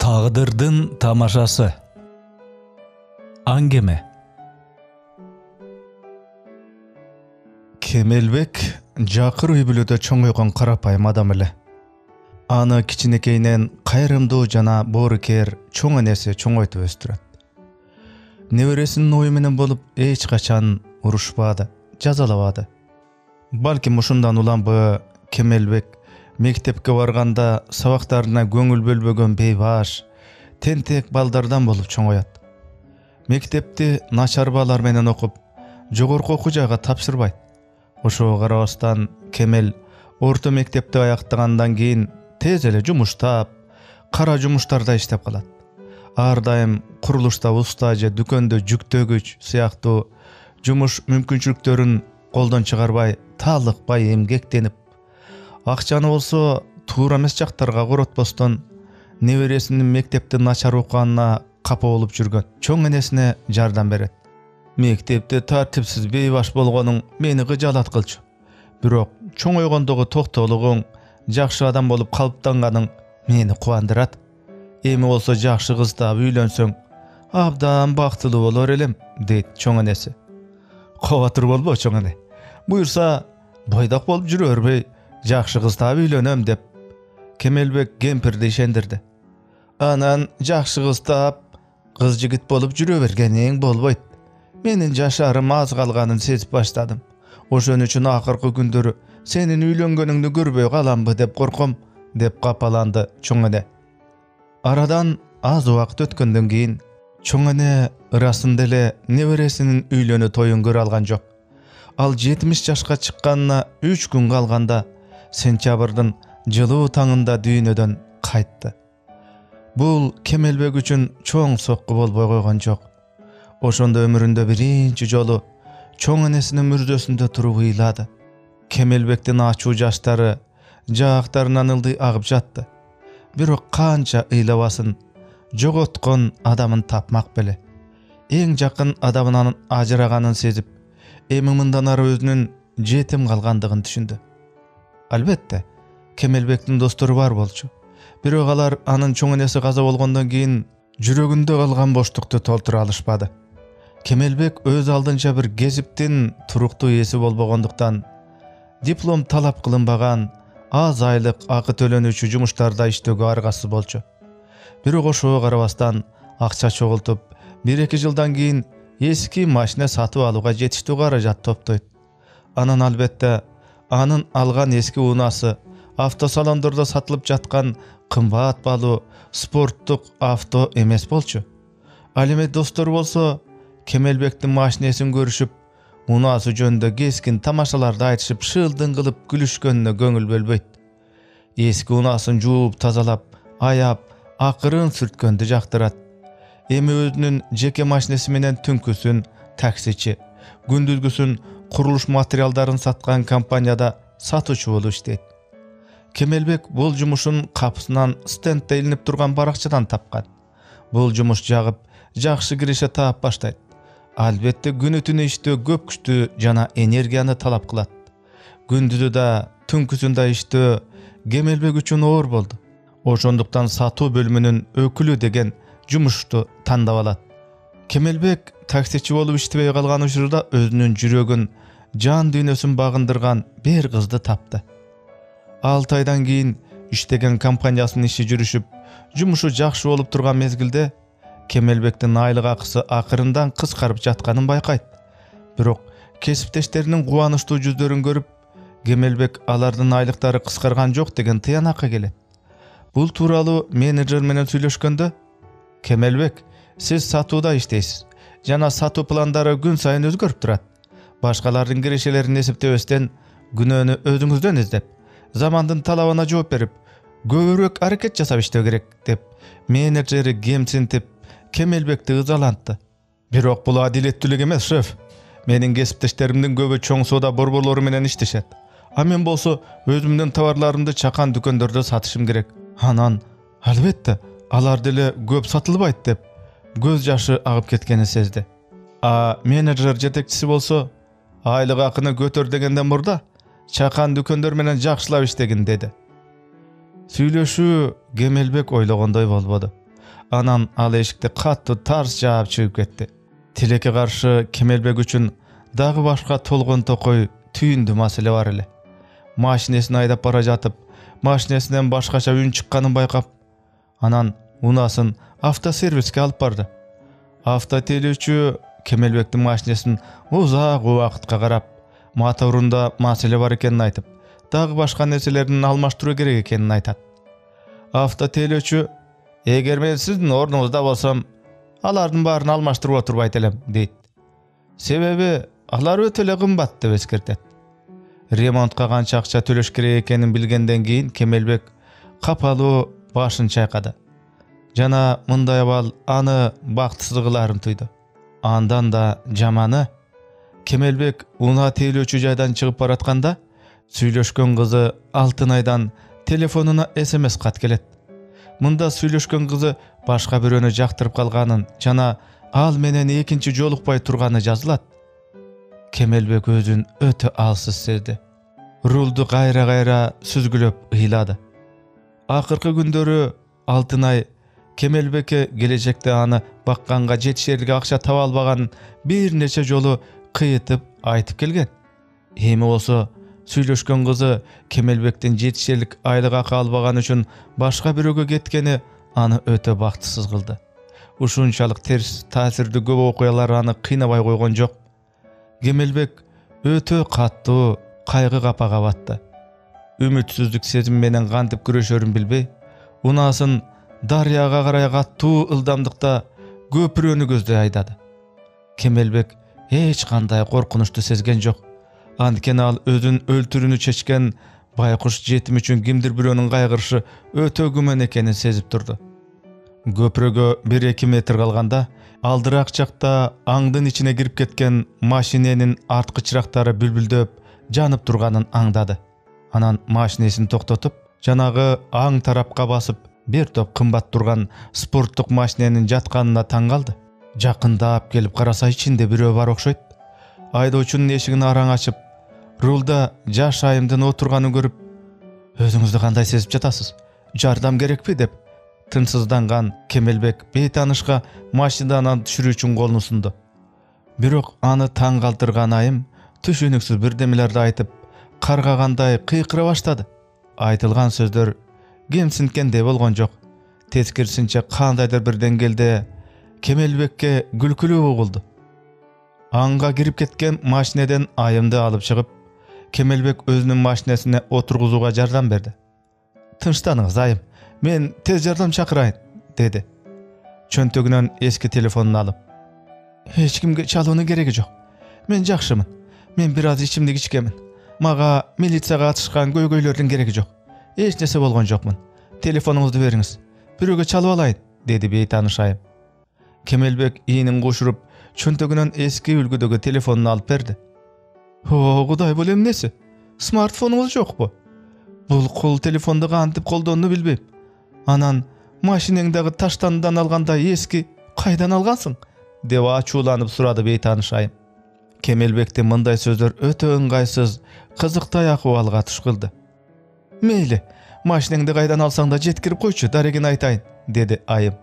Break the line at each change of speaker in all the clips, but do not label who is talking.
Tağdırdın tamaşası. Angeme. Kemelbek Jakır üybülöde çoңойгон карапайым адам эле. Аны кичинекейинен кайрымдуу жана боорукер чоң энеси чоңойтуп өстүрөт. Небересинин ою менен болуп эч качан урушпады, жазалабады. Балким ушундан уламбы Кемелбек мектепке барганда сабактарына көңүл бөлбөгөн бейбаш, тентек балдардан болуп чоңоят. Мектепти начар балдар менен окуп, жогорку окуу жайга тапшырбайт. Ошого карабастан Кемел орто мектепти аяктагандан кийин тез эле жумуштап, кара жумуштарда иштеп калат. Ар дайым курулушта уста же дүкөндө жүктөгүч сыяктуу жумуш мүмкүнчүлүктөрүн колдон чыгарбай, талыкпай эмгектенип, акчаны болсо туура эмес жактарга коротпостон небересинин мектепти начар окуганына капа болуп жүргөн чоң энесине жардам берет. Мектепте тартипсиз бейбаш болгонуң мени кыжалаткылчу. Бирок чоңойгондогу токтоолугуң, жакшы адам болуп калыптанганың мени кубандырат. Эми болсо жакшы кыз таап үйлөнсөң, абдан бактылуу болор элем, дейт чоң энеси. Кабатыр болбо чоң эне. Буйрса, бойдак болуп жүрө бербей, жакшы кыз таап үйлөнөм деп Кемелбек кемпирди ишендирди. Анан жакшы кыз таап, кыз жигит болуп жүрө бергениң болбойт. Менин жашарым аз калганын сезип баштадым. Ошон үчүн акыркы күндөрү сенин үйлөнгөнүңдү көрбөй каламбы деп корком, деп капаланды чоң эне. Арадан аз убакыт өткөндөн кийин чоң эне ырасында эле небересинин үйлөнүү тоюн көрө алган жок. Ал 70 жашка чыкканына 3 күн калганда сентябрдын жылуу таңында дүйнөдөн кайтты. Бул Кемелбек үчүн чоң сокку болбой койгон жок. Ошондо өмүрүндө биринчи жолу чоң энесинин мүрзөсүндө туруп ыйлады. Кемелбектин ачуу жаштары жаактарынан ылдый агып жатты. Бирок канча ыйлабасын, жоготкон адамын тапмак беле. Эң жакын адамынан ажыраганын сезип, эми мындан ары өзүнүн жетим калгандыгын түшүндү. Албетте, Кемелбектин достору бар болчу. Бирок алар анын чоң энеси каза болгондон кийин жүрөгүндө калган боштукту толтура алышпады. Кемелбек өз алдынча бир кесиптин туруктуу ээси болбогондуктан диплом талап кылынбаган, аз айлык акы төлөнүүчү жумуштарда иштөөгө аргасыз болчу. Бирок ошого карабастан акча чогултуп, 1-2 жылдан кийин эски машина сатып алууга жетиштүү каражат топтойт. Анан албетте анын алган эски унаасы автосалондордо сатылып жаткан кымбат баалуу спорттук авто эмес болчу. Ал эми достору болсо Кемелбектин машинесин көрүшүп, унаасы жөнүндө кескин тамашаларды айтышып, шылдың кылып күлүшкөнүнө көңүл бөлбөйт. Эски унаасын жууп, тазалап, аяп, акырын сүрткөндү жактырат. Эми өзүнүн жеке машинеси менен түнкүсүн таксичи, күндүзгүсүн курулуш материалдарын саткан компанияда сатуучу болуп иштейт. Кемелбек бул жумушун капысынан стендте илинип турган баракчадан тапкан. Бул жумуш жагып, жакшы киреше таап баштайт. Албетте күнү түнү иштөө көп күчтүү жана энергияны талап кылат. Күндүзү да, түнкүсүн да иштөө Кемелбек үчүн оор болду. Ошондуктан сатуу бөлүмүнүн өкүлү деген жумушту тандап алат. Кемелбек таксичи болуп иштебей калган учурда өзүнүн жүрөгүн, жан дүйнөсүн багындырган бир кызды тапты. 6 айдан кийин иштеген компаниясынын иши жүрүшүп, жумушу жакшы болуп турган мезгилде Кемелбектин айлык акысы акырындан кыскарып жатканын байкайт. Бирок кесиптештеринин кубанычтуу жүздөрүн көрүп, Кемелбек алардын айлыктары кыскарган жок деген тыянакка келет. Бул тууралуу менеджер менен сүйлөшкөндө, Кемелбек, сиз сатууда иштейсиз жана сатуу пландары күн сайын өзгөрүп турат. Башкалардын кирешелерин эсептебестен күнөөнү өзүңүздөн издеп, замандын талабына жооп берип, көбүрөөк аракет жасап иштөө керек деп менеджери кемсинтип Кемелбекти ызалантты. Бирок бул адилеттүүлүк эмес, шеф. Менин кесиптештеримдин көбү чоң соода борборлору менен иштешет. А мен болсо өзүмдүн товарларымды чакан дүкөндөрдө сатышым керек. Анан албетте алар деле көп сатылбайт деп көз жашы агып кеткенин сезди. А менеджер жетекчиси болсо айлык акыны көтөр дегенден мурда чакан дүкөндөр менен жакшылап иштегин деди. Сүйлөшүү Кемелбек ойлогондой болбоду. Anan al eşikti katты tars жаап чыгып кетти. Тилекке каршы Кемелбек үчүн дагы башка толгон токой түйүндүү маселе бар эле. Машинесин айдап бара жатып, машинесинен башкача үн чыкканын байкап, анан унасын автосервиске алып барды. Автотелүүчү Кемелбектин машинесин узак убакытка карап, моторунда маселе бар экенин айтып, дагы башка нерселерин алмаштыруу керек экенин айтат. Автотелүүчү: "Эгер мен сиздин орнуңузда болсом, алардын баарын алмаштырып отурбайт элем" дейт. Себеби алар өтө эле кымбат деп эскертет. Ремонтка канча акча төлөш керек экенин билгенден кийин Кемелбек капалуу башын чайкады. Жана мындай абал аны бактысыз кыларын туйду. Андан да жаманы, Кемелбек унаа тейлөөчү жайдан чыгып баратканда, сүйлөшкөн кызы Алтынайдан телефонуна SMS кат келет. Мында сүйлөшкөн кызы башка бирөөнү жактырып калганын жана ал менен экинчи жолукпай турганы жазылат. Кемелбек өзүн өтө алсыз сезди. Рулду кайра-кайра сүзгүлөп ыйлады. Акыркы күндөрү Алтынай Кемелбекке келечекте аны бакканга жетишерлик акча таба албаганын бир нече жолу кыйытып айтып келген. Эми болсо сүйлөшкөн кызы Кемелбектин жетишерлик айлык акы албаган үчүн башка бирөөгө кеткени аны өтө бактысыз кылды. Ушунчалык терс таасирдүү көп окуялар аны кыйнабай койгон жок. Кемелбек өтө каттуу кайгы капага батты. Үмүтсүздүк сезим менен кантип күрөшөрүн билбей, унаасын дарыяга карай каттуу ылдамдыкта көпүрөнү көздөй айдады. Кемелбек эч кандай коркунучту сезген жок. Анткени ал өзүн өлтүрүүнү чечкен байкуш жетим үчүн кимдир бирөөнүн кайгырышы өтө күмөн экенин сезип турду. Көпүрөгө 1-2 метр калганда, алдыраак жакта аңдын ичине кирип кеткен машиненин арткы чырактары бүлбүлдөп, жанып турганын аңдады. Анан машинесин токтотуп, жанагы аң тарапка басып, бир топ кымбат турган спорттук машиненин жатканына таң калды. Жакындап келип караса, ичинде бирөө бар окшойт. Айдоочунун эшигин араң ачып, рулда жаш айымдын отурганын көрүп: "Өзүңүздү кандай сезип жатасыз? Жардам керекпи?" деп тынчсызданган Кемелбек бейтанышка машинадан түшүрүү үчүн колун сунду. Бирок аны таң калтырган айым түшүнүксүз бирдемелерди айтып, каргагандай кыйкыра баштады. Айтылган сөздөр кемсинткендей болгон жок. Тескерисинче кандайдыр бир деңгээлде Кемелбекке күлкүлүү угулду. Аңга кирип кеткен машинеден айымды алып чыгып, Кемелбек өзүнүн машинесине отургузууга жардам берди. "Тынчтаныгыз айым, мен тез жардам чакырайын" деди. Чөнтөгүнөн эски телефонун алып: "Эч кимге чалуунун кереги жок. Мен жакшымын. Мен бир аз ичимдик ичкемин. Мага милицияга атышкан көйгөйлөрдүн кереги жок. Эч нерсе болгон жокмун. Телефонуңузду бериңиз. Бирөөгө чалып алайын" деди бейтаныш айым. Кемелбек иинин кошуруп, чөнтөгүнөн эски үлгүдөгү телефонун алып берди. "О, Кудай, бул эмнеси? Смартфонуңуз жокпу? Бул кол телефонду кантип колдонууну билбейм. Анан машинеңдагы таштандан алганда эски кайдан алгансың?" деп ачууланып сурады бейтаныш айым. Кемелбектин мындай сөздөр өтө ыңгайсыз, кызыктай акыбалга туш кылды. "Мейли, машинеңди кайдан алсаң да жеткирип койчу, дарегин айтайын" деди айым.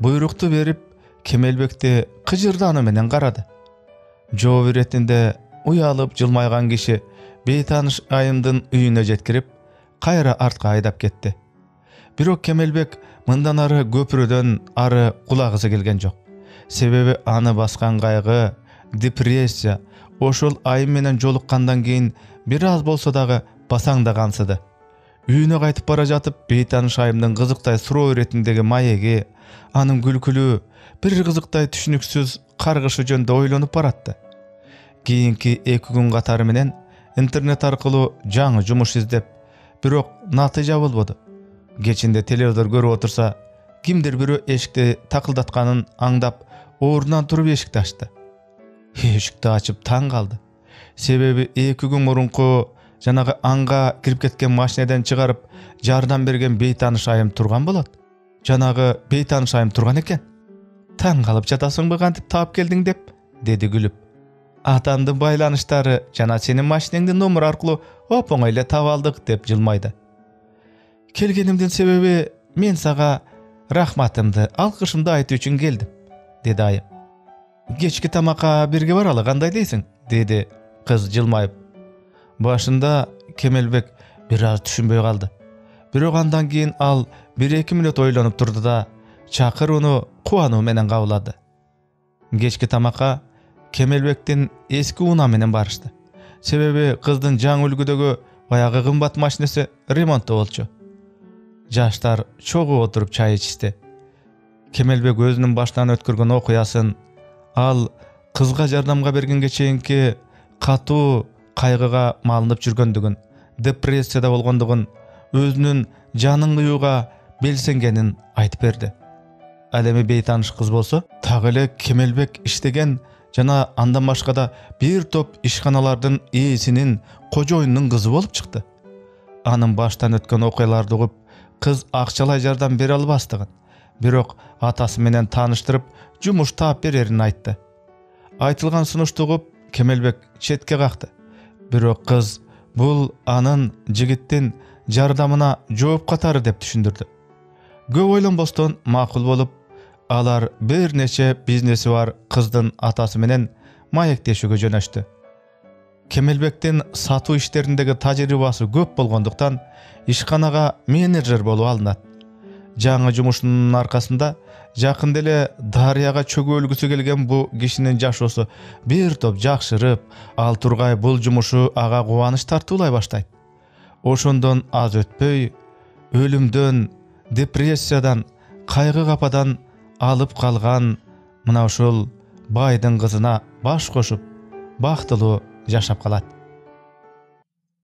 Буйрукту берип, Кемелбекти кыжырдаануу менен карады. Жооп иретинде уялып жылмайган киши бейтаныш айымдын үйүнө жеткирип, кайра артка айдап кетти. Бирок Кемелбек мындан ары көпүрөдөн ары кулагысы келген жок. Себеби аны баскан кайгы, депрессия ошол айым менен жолуккандан кийин бир аз болсо дагы басаңдагансыды. Үйүнө кайтып бара жатып, бейтаныш айымдын кызыктай суроо иретиндеги маеги, анын күлкүлүү, бир кызыктай түшүнүксүз каргышы жөнүндө ойлонуп баратты. Кийинки 2 күн катары менен интернет аркылуу жаңы жумуш издеп, бирок натыйжа болбоду. Кечинде телевизор көрүп отурса, кимдир бирөө эшикти такылдатканын аңдап, ордунан туруп эшикти ачты. Эшикти ачып таң калды. Себеби 2 күн мурунку жанагы аңга кирип кеткен машинеден чыгарып, жардам берген бейтаныш айым турган болот. Жанагы бейтаныш айым турган экен. "Таң калып жатасыңбы, кантип таап келдиң?" деп деди күлүп. "Атамдын байланыштары жана сенин машинеңдин номеру аркылуу оп-оңой эле таап алдык" деп жылмайды. "Келгенимдин себеби, мен сага рахматымды, алкышымды айтуу үчүн келдим, деди айым. Кечки тамакка бирге баралы, кандай дейсиң? Деди кыз жылмайып. Башында Кемелбек бир аз түшүнбөй калды. Бирок андан кийин ал 1-2 мүнөт ойлонуп турду да чакырууну кубануу менен кабыл. Кечки тамакка Кемелбектин эски унаа менен барышты. Себеби кыздын жаңы үлгүдөгү баягы кымбат машинеси ремонтто болчу. Жаштар чогуу отуруп чай ичишти. Кемелбек өзүнүн баштан өткөргөн окуясын, ал кызга жардамга бергенге чейинки катуу кайгыга малынып жүргөндүгүн, депрессияда болгондугун, өзүнүн жанын кыюуга белсенгенин айтып берди. Ал эми бейтаныш кыз болсо, так эле Кемелбек иштеген жана андан башка да бир топ ишканалардын ээсинин, кожоюнунун кызы болуп чыкты. Анын баштан өткөн окуяларды угуп, кыз акчалай жардам бере албастыгын, бирок атасы менен тааныштырып, жумуш таап берерин айтты. Айтылган сунушту угуп, Кемелбек четке какты. Бирок кыз бул анын жигиттин жардамына жооп катары деп түшүндүрдү. Көп ойлонбостон макул болуп, алар бир нече бизнеси бар кыздын атасы менен маектешүүгө жөнөштү. Кемелбектин сатуу иштериндеги тажрыйбасы көп болгондуктан ишканага менеджер болуп алынат. Жаңы жумушунун аркасында жакында эле дарыяга чөгүп өлгүсү келген бу кишинин жашоосу бир топ жакшырып, ал тургай бул жумушу ага кубаныч тартуулай баштайт. Ошондон аз өтпөй өлүмдөн, депрессиядан, кайгы кападан алып калган мына ушул байдын кызына баш кошуп, бактылуу жашап калат.